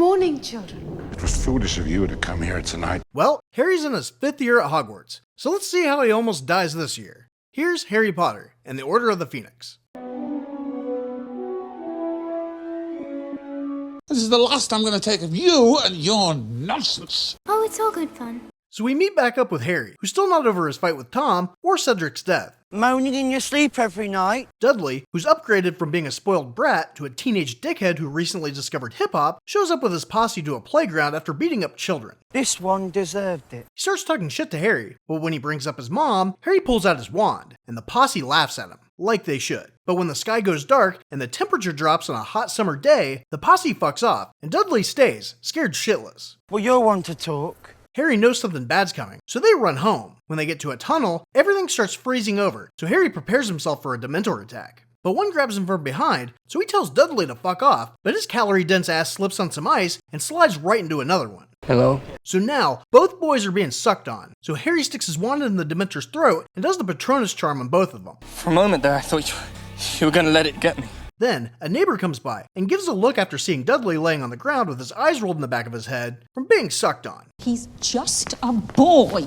morning, children. It was foolish of you to come here tonight. Well, Harry's in his 5th year at Hogwarts, so let's see how he almost dies this year. Here's Harry Potter and the Order of the Phoenix. This is the last I'm going to take of you and your nonsense. Oh, it's all good fun. So we meet back up with Harry, who's still not over his fight with Tom or Cedric's death. Moaning in your sleep every night. Dudley, who's upgraded from being a spoiled brat to a teenage dickhead who recently discovered hip-hop, shows up with his posse to a playground after beating up children. This one deserved it. He starts talking shit to Harry, but when he brings up his mom, Harry pulls out his wand, and the posse laughs at him, like they should. But when the sky goes dark and the temperature drops on a hot summer day, the posse fucks off, and Dudley stays, scared shitless. Well, you're one to talk. Harry knows something bad's coming, so they run home. When they get to a tunnel, everything starts freezing over, so Harry prepares himself for a Dementor attack. But one grabs him from behind, so he tells Dudley to fuck off, but his calorie-dense ass slips on some ice and slides right into another one. Hello? So now, both boys are being sucked on, so Harry sticks his wand in the Dementor's throat and does the Patronus charm on both of them. For a moment there, I thought you were gonna let it get me. Then, a neighbor comes by and gives a look after seeing Dudley laying on the ground with his eyes rolled in the back of his head from being sucked on. He's just a boy.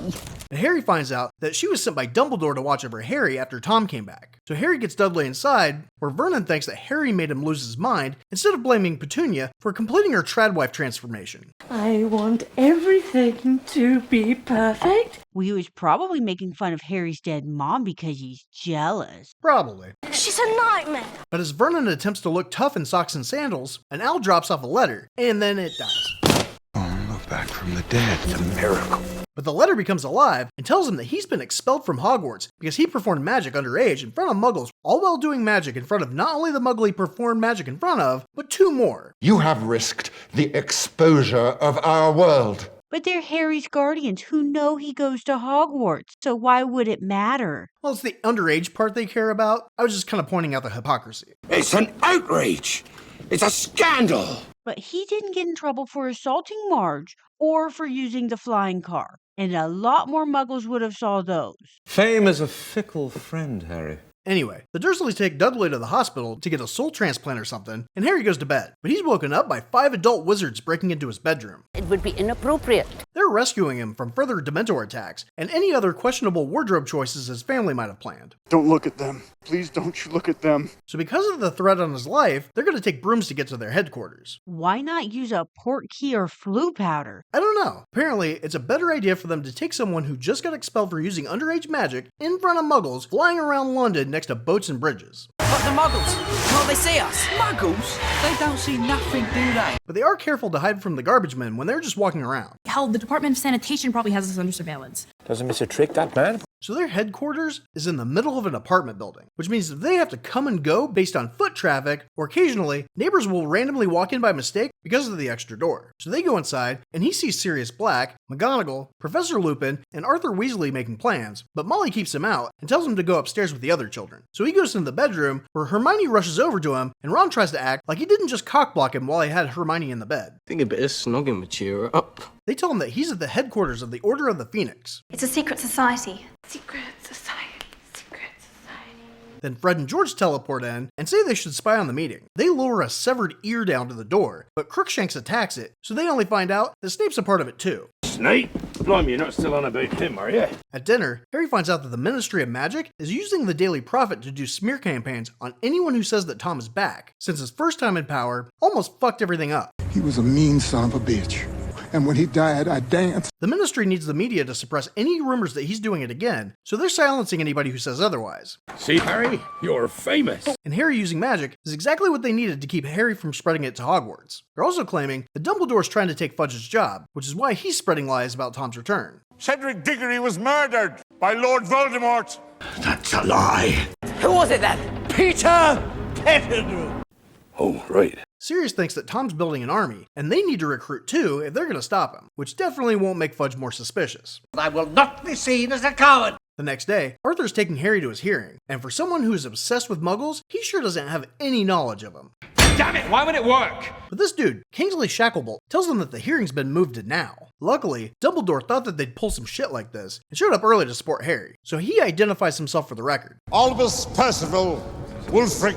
And Harry finds out that she was sent by Dumbledore to watch over Harry after Tom came back. So Harry gets Dudley inside, where Vernon thinks that Harry made him lose his mind instead of blaming Petunia for completing her tradwife transformation. I want everything to be perfect. Well, he was probably making fun of Harry's dead mom because he's jealous. Probably. She's a nightmare. But as Vernon attempts to look tough in socks and sandals, an owl drops off a letter, and then it dies. Oh, back from the dead. It's a miracle. But the letter becomes alive and tells him that he's been expelled from Hogwarts because he performed magic underage in front of muggles, all while doing magic in front of not only the muggle he performed magic in front of, but 2 more. You have risked the exposure of our world. But they're Harry's guardians who know he goes to Hogwarts, so why would it matter? Well, it's the underage part they care about. I was just kind of pointing out the hypocrisy. It's an outrage! It's a scandal! But he didn't get in trouble for assaulting Marge or for using the flying car. And a lot more muggles would have saw those. Fame is a fickle friend, Harry. Anyway, the Dursleys take Dudley to the hospital to get a soul transplant or something, and Harry goes to bed. But he's woken up by 5 adult wizards breaking into his bedroom. It would be inappropriate. They're rescuing him from further Dementor attacks, and any other questionable wardrobe choices his family might have planned. Don't look at them. Please don't you look at them. So because of the threat on his life, they're going to take brooms to get to their headquarters. Why not use a port key or flu powder? I don't know. Apparently, it's a better idea for them to take someone who just got expelled for using underage magic in front of muggles flying around London next to boats and bridges. But the muggles, can't they see us? Muggles? They don't see nothing, do they? But they are careful to hide from the garbage men when they're just walking around. Hell, the Department of Sanitation probably has us under surveillance. Doesn't miss a trick, that man. So their headquarters is in the middle of an apartment building, which means that they have to come and go based on foot traffic, or occasionally, neighbors will randomly walk in by mistake because of the extra door. So they go inside, and he sees Sirius Black, McGonagall, Professor Lupin, and Arthur Weasley making plans, but Molly keeps him out and tells him to go upstairs with the other children. So he goes into the bedroom, where Hermione rushes over to him, and Ron tries to act like he didn't just cockblock him while he had Hermione in the bed. I think a bit of snogging would cheer her up. They tell him that he's at the headquarters of the Order of the Phoenix. It's a secret society. Secret society. Secret society. Then Fred and George teleport in and say they should spy on the meeting. They lower a severed ear down to the door, but Crookshanks attacks it, so they only find out that Snape's a part of it too. Snape? Blimey, you're not still on about him, are you? At dinner, Harry finds out that the Ministry of Magic is using the Daily Prophet to do smear campaigns on anyone who says that Tom is back, since his first time in power almost fucked everything up. He was a mean son of a bitch. And when he died, I danced. The Ministry needs the media to suppress any rumors that he's doing it again, so they're silencing anybody who says otherwise. See, Harry? You're famous. And Harry using magic is exactly what they needed to keep Harry from spreading it to Hogwarts. They're also claiming that Dumbledore's trying to take Fudge's job, which is why he's spreading lies about Tom's return. Cedric Diggory was murdered by Lord Voldemort. That's a lie. Who was it then? Peter Pettigrew. Oh, right. Sirius thinks that Tom's building an army, and they need to recruit too if they're going to stop him, which definitely won't make Fudge more suspicious. I will not be seen as a coward. The next day, Arthur's taking Harry to his hearing, and for someone who is obsessed with muggles, he sure doesn't have any knowledge of them. Damn it, why would it work? But this dude, Kingsley Shacklebolt, tells them that the hearing's been moved to now. Luckily, Dumbledore thought that they'd pull some shit like this, and showed up early to support Harry, so he identifies himself for the record. Albus Percival Wulfric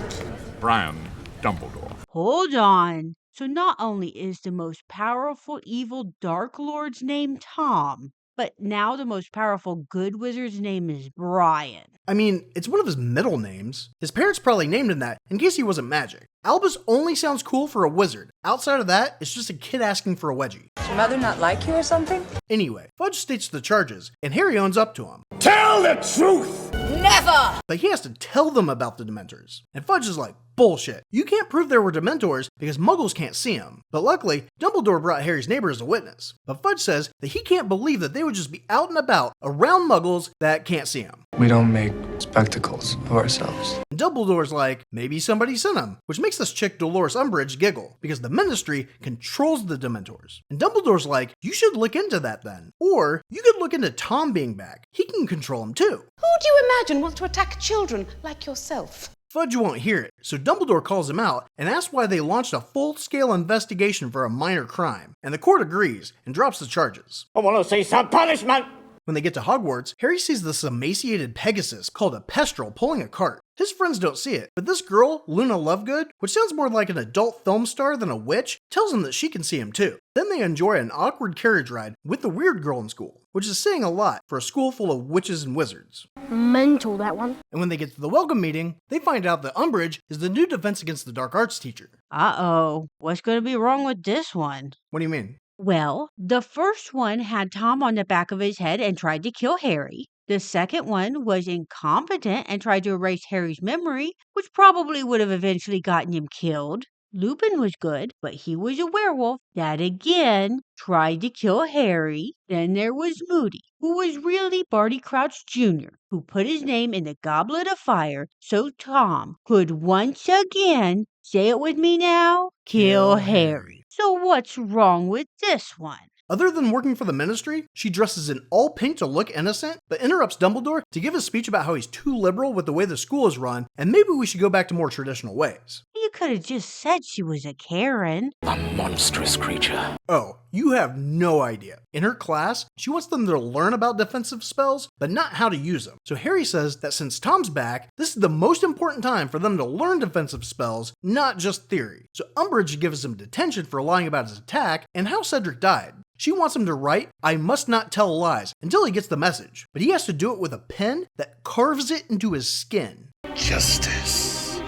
Brian Dumbledore. Hold on. So not only is the most powerful evil Dark Lord's name Tom, but now the most powerful good wizard's name is Brian. I mean, it's one of his middle names. His parents probably named him that in case he wasn't magic. Albus only sounds cool for a wizard. Outside of that, it's just a kid asking for a wedgie. Does your mother not like you or something? Anyway, Fudge states the charges, and Harry owns up to him. Tell the truth! Never! But he has to tell them about the Dementors. And Fudge is like, bullshit. You can't prove there were Dementors because Muggles can't see them. But luckily, Dumbledore brought Harry's neighbor as a witness. But Fudge says that he can't believe that they would just be out and about around Muggles that can't see him. We don't make spectacles of ourselves. And Dumbledore's like, maybe somebody sent him, which makes this chick Dolores Umbridge giggle because the Ministry controls the Dementors. And Dumbledore's like, you should look into that then. Or you could look into Tom being back. He can control him too. Who do you imagine wants to attack children like yourself? Fudge won't hear it, so Dumbledore calls him out and asks why they launched a full-scale investigation for a minor crime, and the court agrees and drops the charges. I want to see some punishment. When they get to Hogwarts, Harry sees this emaciated Pegasus called a Pestrel pulling a cart. His friends don't see it, but this girl, Luna Lovegood, which sounds more like an adult film star than a witch, tells him that she can see him too. Then they enjoy an awkward carriage ride with the weird girl in school, which is saying a lot for a school full of witches and wizards. Mental, that one. And when they get to the welcome meeting, they find out that Umbridge is the new Defense Against the Dark Arts teacher. Uh-oh, what's going to be wrong with this one? What do you mean? Well, the first one had Tom on the back of his head and tried to kill Harry. The second one was incompetent and tried to erase Harry's memory, which probably would have eventually gotten him killed. Lupin was good, but he was a werewolf that again tried to kill Harry. Then there was Moody, who was really Barty Crouch Jr., who put his name in the Goblet of Fire so Tom could once again, say it with me now, kill Harry. So what's wrong with this one? Other than working for the Ministry, she dresses in all pink to look innocent, but interrupts Dumbledore to give a speech about how he's too liberal with the way the school is run, and maybe we should go back to more traditional ways. You could have just said she was a Karen. A monstrous creature. Oh, you have no idea. In her class, she wants them to learn about defensive spells, but not how to use them. So Harry says that since Tom's back, this is the most important time for them to learn defensive spells, not just theory. So Umbridge gives him detention for lying about his attack and how Cedric died. She wants him to write, "I must not tell lies," until he gets the message. But he has to do it with a pen that carves it into his skin. Justice.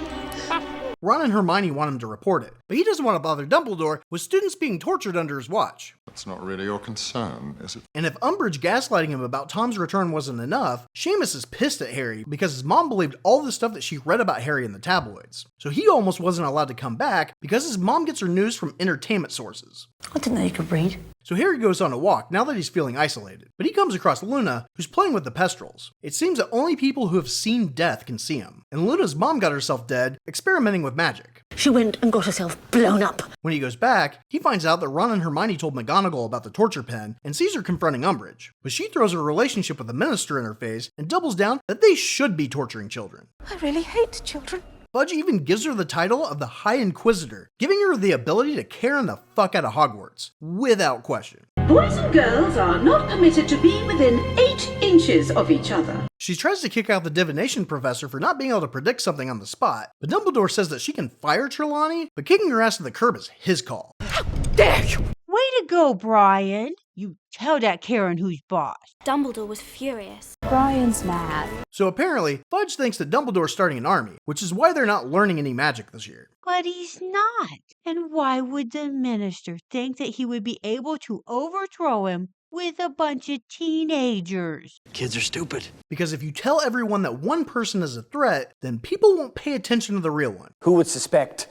Ron and Hermione want him to report it, but he doesn't want to bother Dumbledore with students being tortured under his watch. That's not really your concern, is it? And if Umbridge gaslighting him about Tom's return wasn't enough, Seamus is pissed at Harry because his mom believed all the stuff that she read about Harry in the tabloids. So he almost wasn't allowed to come back because his mom gets her news from entertainment sources. I didn't know you could read. So Harry goes on a walk now that he's feeling isolated, but he comes across Luna, who's playing with the Pestrels. It seems that only people who have seen death can see him, and Luna's mom got herself dead experimenting with magic. She went and got herself blown up. When he goes back, he finds out that Ron and Hermione told McGonagall about the torture pen and sees her confronting Umbridge, but she throws her relationship with the Minister in her face and doubles down that they should be torturing children. I really hate children. Fudge even gives her the title of the High Inquisitor, giving her the ability to Karen the fuck out of Hogwarts, without question. Boys and girls are not permitted to be within 8 inches of each other. She tries to kick out the divination professor for not being able to predict something on the spot, but Dumbledore says that she can fire Trelawney, but kicking her ass to the curb is his call. How dare you! Way to go, Brian. You tell that Karen who's boss. Dumbledore was furious. Brian's mad. So apparently, Fudge thinks that Dumbledore's starting an army, which is why they're not learning any magic this year. But he's not. And why would the minister think that he would be able to overthrow him with a bunch of teenagers? Kids are stupid. Because if you tell everyone that one person is a threat, then people won't pay attention to the real one. Who would suspect?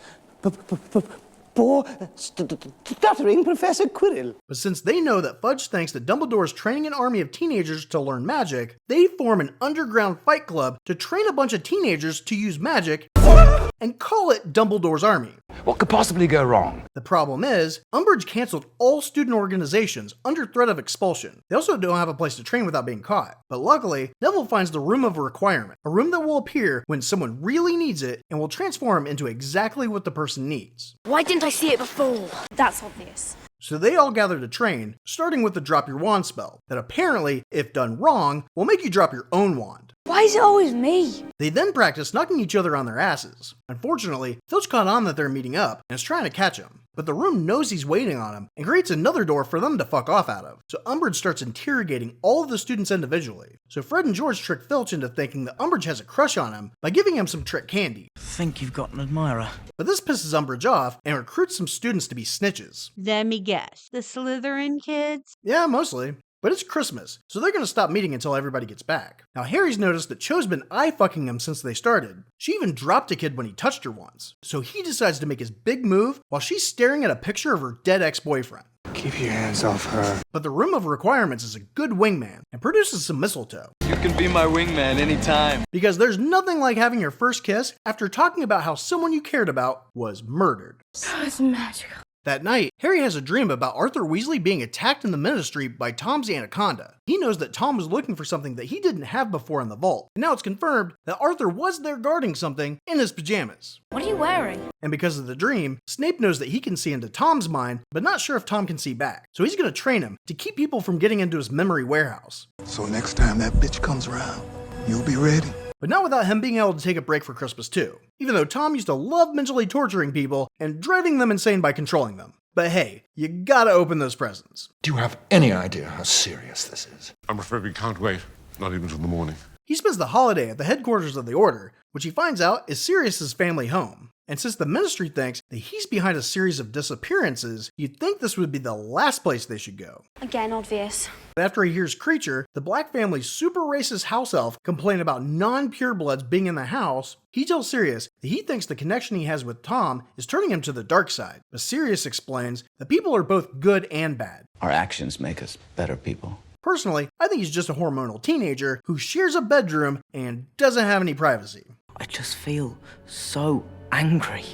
Poor, stuttering Professor Quirrell. But since they know that Fudge thinks that Dumbledore is training an army of teenagers to learn magic, they form an underground fight club to train a bunch of teenagers to use magic and call it Dumbledore's Army. What could possibly go wrong? The problem is, Umbridge canceled all student organizations under threat of expulsion. They also don't have a place to train without being caught. But luckily, Neville finds the Room of Requirement, a room that will appear when someone really needs it and will transform into exactly what the person needs. Why didn't I see it before? That's obvious. So they all gather to train, starting with the Drop Your Wand spell, that apparently, if done wrong, will make you drop your own wand. Why is it always me? They then practice knocking each other on their asses. Unfortunately, Filch caught on that they're meeting up and is trying to catch him, but the room knows he's waiting on him and creates another door for them to fuck off out of. So Umbridge starts interrogating all of the students individually. So Fred and George trick Filch into thinking that Umbridge has a crush on him by giving him some trick candy. Think you've got an admirer. But this pisses Umbridge off and recruits some students to be snitches. Let me guess. The Slytherin kids? Yeah, mostly. But it's Christmas, so they're going to stop meeting until everybody gets back. Now Harry's noticed that Cho's been eye-fucking him since they started. She even dropped a kid when he touched her once. So he decides to make his big move while she's staring at a picture of her dead ex-boyfriend. Keep your hands off her. But the Room of Requirements is a good wingman and produces some mistletoe. You can be my wingman anytime. Because there's nothing like having your first kiss after talking about how someone you cared about was murdered. It's magical. That night, Harry has a dream about Arthur Weasley being attacked in the Ministry by Tom's anaconda. He knows that Tom was looking for something that he didn't have before in the vault, and now it's confirmed that Arthur was there guarding something in his pajamas. What are you wearing? And because of the dream, Snape knows that he can see into Tom's mind, but not sure if Tom can see back. So he's going to train him to keep people from getting into his memory warehouse. So next time that bitch comes around, you'll be ready. But not without him being able to take a break for Christmas too, even though Tom used to love mentally torturing people and driving them insane by controlling them. But hey, you gotta open those presents. Do you have any idea how serious this is? I'm afraid we can't wait. Not even till the morning. He spends the holiday at the headquarters of the Order, which he finds out is Sirius's family home. And since the Ministry thinks that he's behind a series of disappearances, you'd think this would be the last place they should go. Again, obvious. But after he hears Creature, the Black family's super racist house elf, complain about non-purebloods being in the house, he tells Sirius that he thinks the connection he has with Tom is turning him to the dark side. But Sirius explains that people are both good and bad. Our actions make us better people. Personally, I think he's just a hormonal teenager who shares a bedroom and doesn't have any privacy. I just feel so angry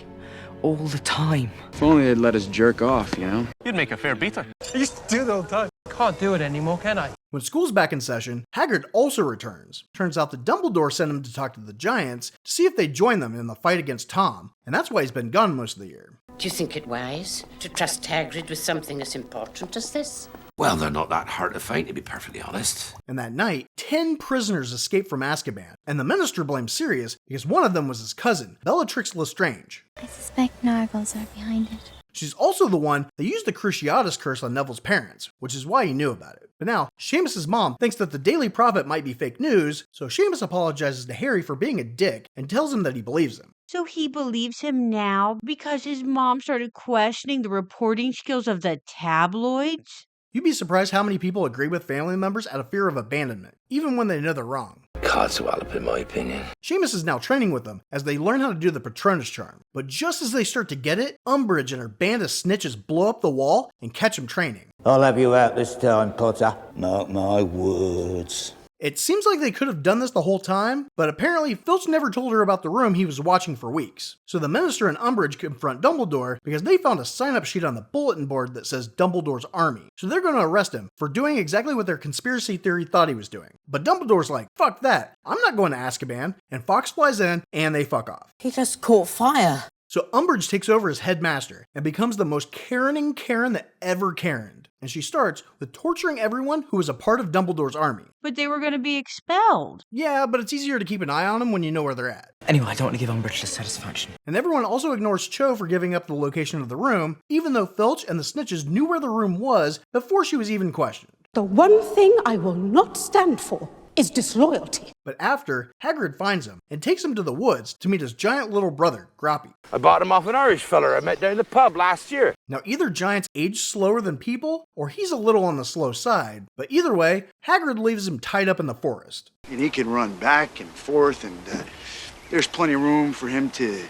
all the time. If only they'd let us jerk off, you know? You'd make a fair beater. I used to do that all the time. Can't do it anymore, can I? When school's back in session, Hagrid also returns. Turns out that Dumbledore sent him to talk to the Giants to see if they'd join them in the fight against Tom, and that's why he's been gone most of the year. Do you think it wise to trust Hagrid with something as important as this? Well, they're not that hard to find, to be perfectly honest. And that night, 10 prisoners escaped from Azkaban, and the Minister blames Sirius because one of them was his cousin, Bellatrix Lestrange. I suspect Nargles are behind it. She's also the one that used the Cruciatus curse on Neville's parents, which is why he knew about it. But now, Seamus's mom thinks that the Daily Prophet might be fake news, so Seamus apologizes to Harry for being a dick and tells him that he believes him. So he believes him now because his mom started questioning the reporting skills of the tabloids? You'd be surprised how many people agree with family members out of fear of abandonment, even when they know they're wrong. Codswallop, in my opinion. Seamus is now training with them as they learn how to do the Patronus charm. But just as they start to get it, Umbridge and her band of snitches blow up the wall and catch him training. I'll have you out this time, Potter. Mark my words. It seems like they could have done this the whole time, but apparently Filch never told her about the room he was watching for weeks. So the Minister and Umbridge confront Dumbledore because they found a sign-up sheet on the bulletin board that says Dumbledore's army. So they're going to arrest him for doing exactly what their conspiracy theory thought he was doing. But Dumbledore's like, fuck that, I'm not going to Azkaban, and Fox flies in, and they fuck off. He just caught fire. So Umbridge takes over as headmaster and becomes the most Karening Karen that ever Karened. And she starts with torturing everyone who was a part of Dumbledore's army. But they were going to be expelled. Yeah, but it's easier to keep an eye on them when you know where they're at. Anyway, I don't want to give Umbridge dissatisfaction. And everyone also ignores Cho for giving up the location of the room, even though Filch and the snitches knew where the room was before she was even questioned. The one thing I will not stand for is disloyalty. But after, Hagrid finds him and takes him to the woods to meet his giant little brother, Groppy. I bought him off an Irish feller I met down the pub last year. Now either giants age slower than people, or he's a little on the slow side, but either way, Hagrid leaves him tied up in the forest. And he can run back and forth, and there's plenty of room for him to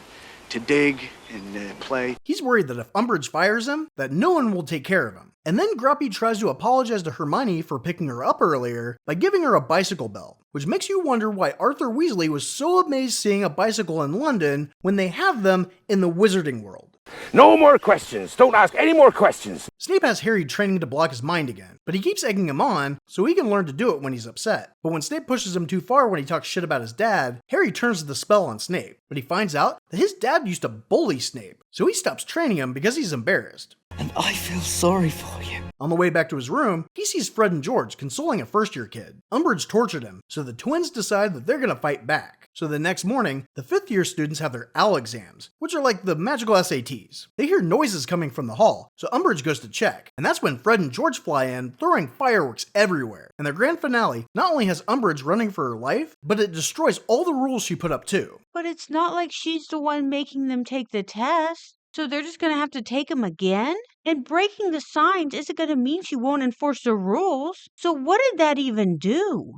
dig and play. He's worried that if Umbridge fires him, that no one will take care of him. And then Groppy tries to apologize to Hermione for picking her up earlier by giving her a bicycle belt, which makes you wonder why Arthur Weasley was so amazed seeing a bicycle in London when they have them in the wizarding world. No more questions. Don't ask any more questions. Snape has Harry training to block his mind again, but he keeps egging him on so he can learn to do it when he's upset. But when Snape pushes him too far when he talks shit about his dad, Harry turns the spell on Snape, but he finds out that his dad used to bully Snape, so he stops training him because he's embarrassed. And I feel sorry for you. On the way back to his room, he sees Fred and George consoling a first-year kid. Umbridge tortured him, so the twins decide that they're gonna fight back. So the next morning, the 5th-year students have their OWL exams, which are like the magical SATs. They hear noises coming from the hall, so Umbridge goes to check, and that's when Fred and George fly in, throwing fireworks everywhere. And their grand finale not only has Umbridge running for her life, but it destroys all the rules she put up too. But it's not like she's the one making them take the test. So they're just going to have to take them again? And breaking the signs isn't going to mean she won't enforce the rules. So what did that even do?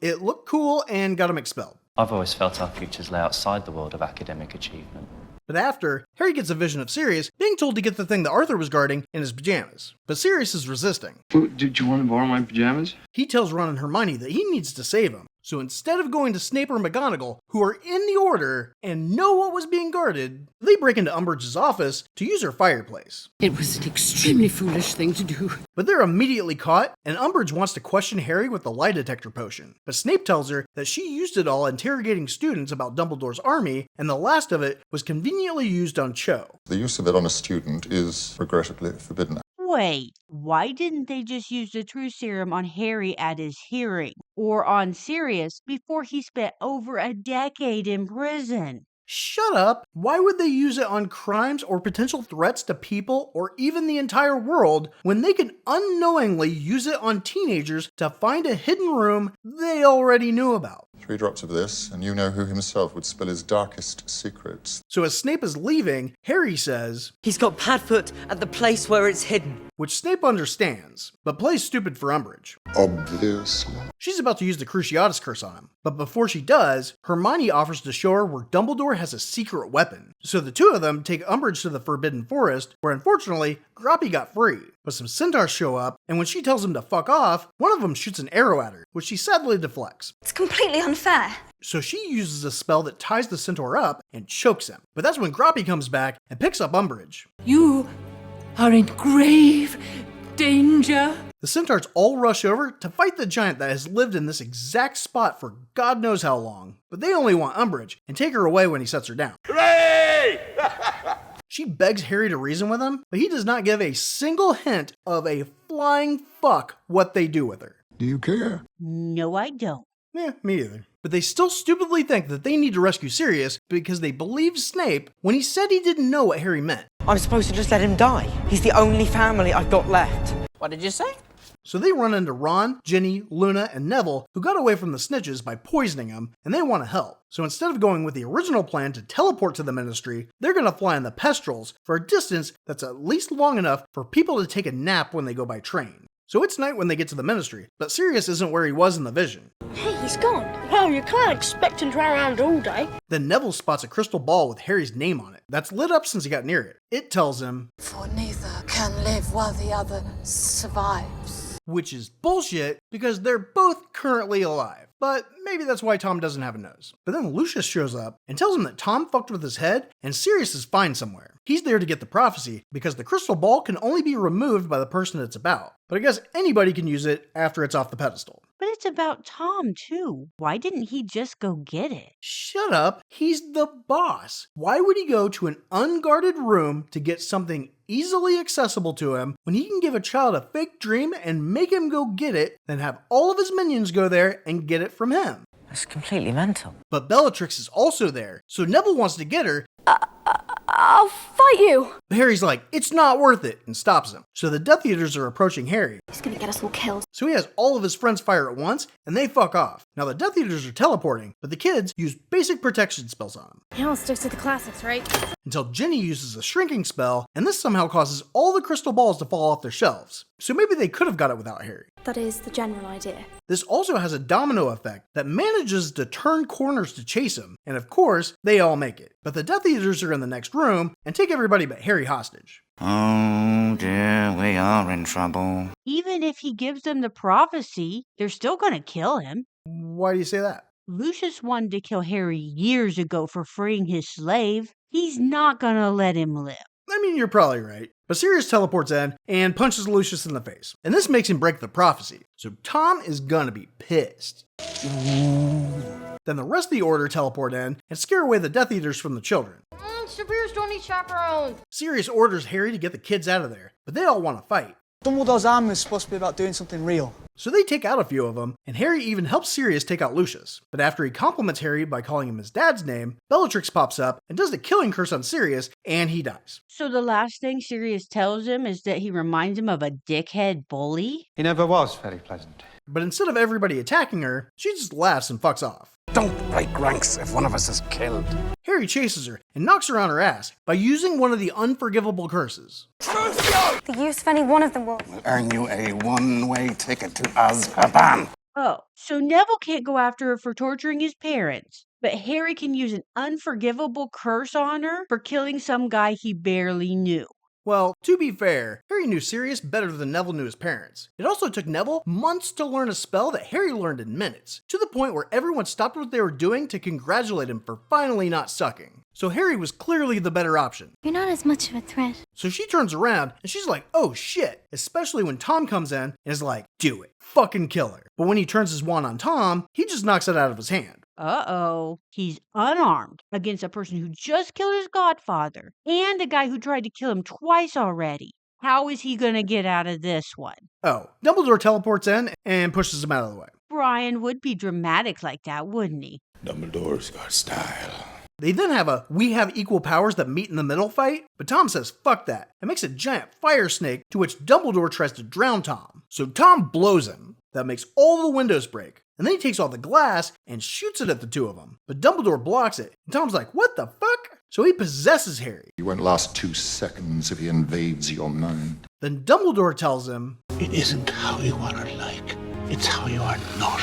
It looked cool and got him expelled. I've always felt our futures lay outside the world of academic achievement. But after, Harry gets a vision of Sirius being told to get the thing that Arthur was guarding in his pajamas. But Sirius is resisting. Do you want to borrow my pajamas? He tells Ron and Hermione that he needs to save him. So instead of going to Snape or McGonagall, who are in the order and know what was being guarded, they break into Umbridge's office to use her fireplace. It was an extremely foolish thing to do. But they're immediately caught, and Umbridge wants to question Harry with the lie detector potion. But Snape tells her that she used it all interrogating students about Dumbledore's army, and the last of it was conveniently used on Cho. The use of it on a student is regrettably forbidden. Wait, why didn't they just use the truth serum on Harry at his hearing? Or on Sirius before he spent over a decade in prison? Shut up! Why would they use it on crimes or potential threats to people or even the entire world when they can unknowingly use it on teenagers to find a hidden room they already knew about? 3 drops of this, and you know who himself would spill his darkest secrets. So as Snape is leaving, Harry says, "He's got Padfoot at the place where it's hidden." Which Snape understands, but plays stupid for Umbridge. Obviously. She's about to use the Cruciatus curse on him, but before she does, Hermione offers to show her where Dumbledore has a secret weapon. So the two of them take Umbridge to the Forbidden Forest, where unfortunately, Groppy got free. But some centaurs show up, and when she tells him to fuck off, one of them shoots an arrow at her, which she sadly deflects. It's completely unfair. So she uses a spell that ties the centaur up and chokes him. But that's when Groppy comes back and picks up Umbridge. You are in grave danger. The centaurs all rush over to fight the giant that has lived in this exact spot for God knows how long. But they only want Umbridge and take her away when he sets her down. Hooray! She begs Harry to reason with him, but he does not give a single hint of a flying fuck what they do with her. Do you care? No, I don't. Yeah, me either. But they still stupidly think that they need to rescue Sirius because they believed Snape when he said he didn't know what Harry meant. I'm supposed to just let him die. He's the only family I've got left. What did you say? So they run into Ron, Ginny, Luna, and Neville, who got away from the snitches by poisoning them, and they want to help. So instead of going with the original plan to teleport to the Ministry, they're going to fly in the Pestrels for a distance that's at least long enough for people to take a nap when they go by train. So it's night when they get to the Ministry, but Sirius isn't where he was in the vision. Hey, he's gone. Well, you can't expect him to run around all day. Then Neville spots a crystal ball with Harry's name on it that's lit up since he got near it. It tells him, "For neither can live while the other survives." Which is bullshit because they're both currently alive. But maybe that's why Tom doesn't have a nose. But then Lucius shows up and tells him that Tom fucked with his head and Sirius is fine somewhere. He's there to get the prophecy because the crystal ball can only be removed by the person it's about. But I guess anybody can use it after it's off the pedestal. But it's about Tom, too. Why didn't he just go get it? Shut up. He's the boss. Why would he go to an unguarded room to get something easily accessible to him when he can give a child a fake dream and make him go get it, then have all of his minions go there and get it from him? That's completely mental. But Bellatrix is also there, so Neville wants to get her. I'll fight you. But Harry's like, it's not worth it, and stops him. So the Death Eaters are approaching Harry. He's gonna get us all killed. So he has all of his friends fire at once, and they fuck off. Now the Death Eaters are teleporting, but the kids use basic protection spells on them. He all sticks to the classics, right? Until Ginny uses a shrinking spell, and this somehow causes all the crystal balls to fall off their shelves. So maybe they could have got it without Harry. That is the general idea. This also has a domino effect that manages to turn corners to chase him, and of course, they all make it. But the Death Eaters are in the next room and take everybody but Harry hostage. Oh dear, we are in trouble. Even if he gives them the prophecy, they're still gonna kill him. Why do you say that? Lucius wanted to kill Harry years ago for freeing his slave. He's not gonna let him live. I mean, you're probably right. But Sirius teleports in and punches Lucius in the face. And this makes him break the prophecy. So Tom is gonna be pissed. Then the rest of the Order teleport in and scare away the Death Eaters from the children. Superiors don't need chaperones. Sirius orders Harry to get the kids out of there, but they all want to fight. Dumbledore's arm is supposed to be about doing something real. So they take out a few of them, and Harry even helps Sirius take out Lucius. But after he compliments Harry by calling him his dad's name, Bellatrix pops up and does the killing curse on Sirius, and he dies. So the last thing Sirius tells him is that he reminds him of a dickhead bully? He never was very pleasant. But instead of everybody attacking her, she just laughs and fucks off. Don't break ranks if one of us is killed. Harry chases her and knocks her on her ass by using one of the unforgivable curses. The use of any one of them will Earn you a one-way ticket to Azkaban. Oh, so Neville can't go after her for torturing his parents, but Harry can use an unforgivable curse on her for killing some guy he barely knew. Well, to be fair, Harry knew Sirius better than Neville knew his parents. It also took Neville months to learn a spell that Harry learned in minutes, to the point where everyone stopped what they were doing to congratulate him for finally not sucking. So Harry was clearly the better option. You're not as much of a threat. So she turns around and she's like, oh shit, especially when Tom comes in and is like, do it, fucking kill her. But when he turns his wand on Tom, he just knocks it out of his hand. Uh-oh, he's unarmed against a person who just killed his godfather and a guy who tried to kill him twice already. How is he gonna get out of this one? Oh, Dumbledore teleports in and pushes him out of the way. Brian would be dramatic like that, wouldn't he? Dumbledore's got style. They then have a we have equal powers that meet in the middle fight, but Tom says fuck that and makes a giant fire snake to which Dumbledore tries to drown Tom. So Tom blows him. That makes all the windows break. And then he takes all the glass and shoots it at the two of them. But Dumbledore blocks it. And Tom's like, what the fuck? So he possesses Harry. You won't last 2 seconds if he invades your mind. Then Dumbledore tells him, It isn't how you are like, it's how you are not.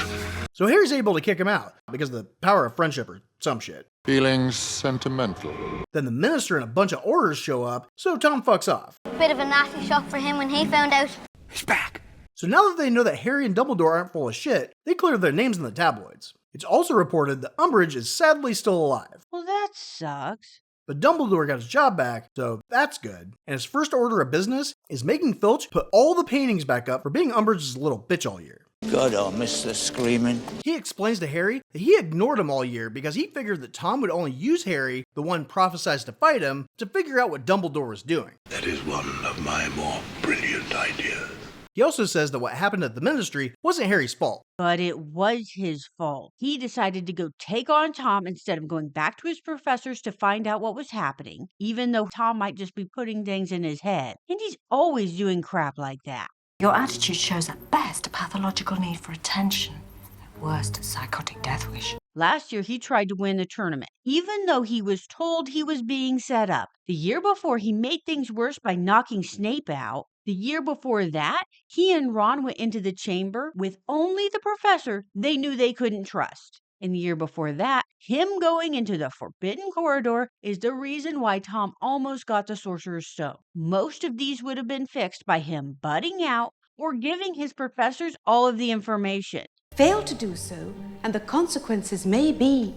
So Harry's able to kick him out because of the power of friendship or some shit. Feeling sentimental. Then the minister and a bunch of orders show up, so Tom fucks off. Bit of a nasty shock for him when he found out. He's back. So now that they know that Harry and Dumbledore aren't full of shit, they clear their names in the tabloids. It's also reported that Umbridge is sadly still alive. Well, that sucks. But Dumbledore got his job back, so that's good. And his first order of business is making Filch put all the paintings back up for being Umbridge's little bitch all year. God, I'll miss the screaming. He explains to Harry that he ignored him all year because he figured that Tom would only use Harry, the one prophesized to fight him, to figure out what Dumbledore was doing. That is one of my more brilliant ideas. He also says that what happened at the Ministry wasn't Harry's fault. But it was his fault. He decided to go take on Tom instead of going back to his professors to find out what was happening, even though Tom might just be putting things in his head. And he's always doing crap like that. Your attitude shows at best a pathological need for attention, at worst a psychotic death wish. Last year, he tried to win the tournament, even though he was told he was being set up. The year before, he made things worse by knocking Snape out. The year before that, he and Ron went into the chamber with only the professor they knew they couldn't trust. And the year before that, him going into the Forbidden Corridor is the reason why Tom almost got the Sorcerer's Stone. Most of these would have been fixed by him butting out or giving his professors all of the information. Fail to do so, and the consequences may be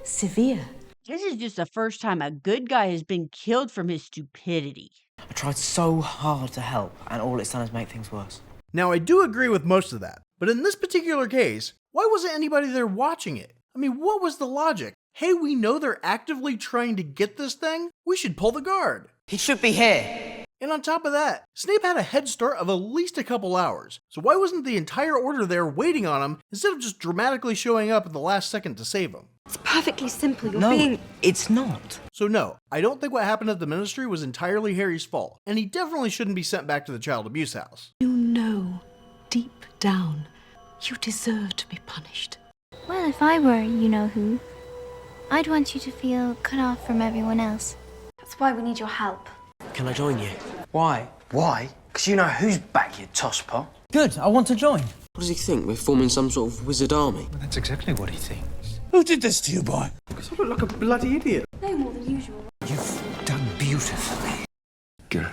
severe. This is just the first time a good guy has been killed from his stupidity. I tried so hard to help, and all it's done is make things worse. Now, I do agree with most of that, but in this particular case, why wasn't anybody there watching it? I mean, what was the logic? Hey, we know they're actively trying to get this thing. We should pull the guard. He should be here. And on top of that, Snape had a head start of at least a couple hours. So why wasn't the entire order there waiting on him instead of just dramatically showing up at the last second to save him? It's perfectly simple. You're No, being... it's not. So no, I don't think what happened at the Ministry was entirely Harry's fault, and he definitely shouldn't be sent back to the child abuse house. You know, deep down, you deserve to be punished. Well, if I were you-know-who, I'd want you to feel cut off from everyone else. That's why we need your help. Can I join you? Why? Why? Because you know who's back, you tosspot. Good, I want to join. What does he think? We're forming some sort of wizard army? Well, that's exactly what he thinks. Who did this to you, boy? Because I look like a bloody idiot. No more than usual. You've done beautifully. Good.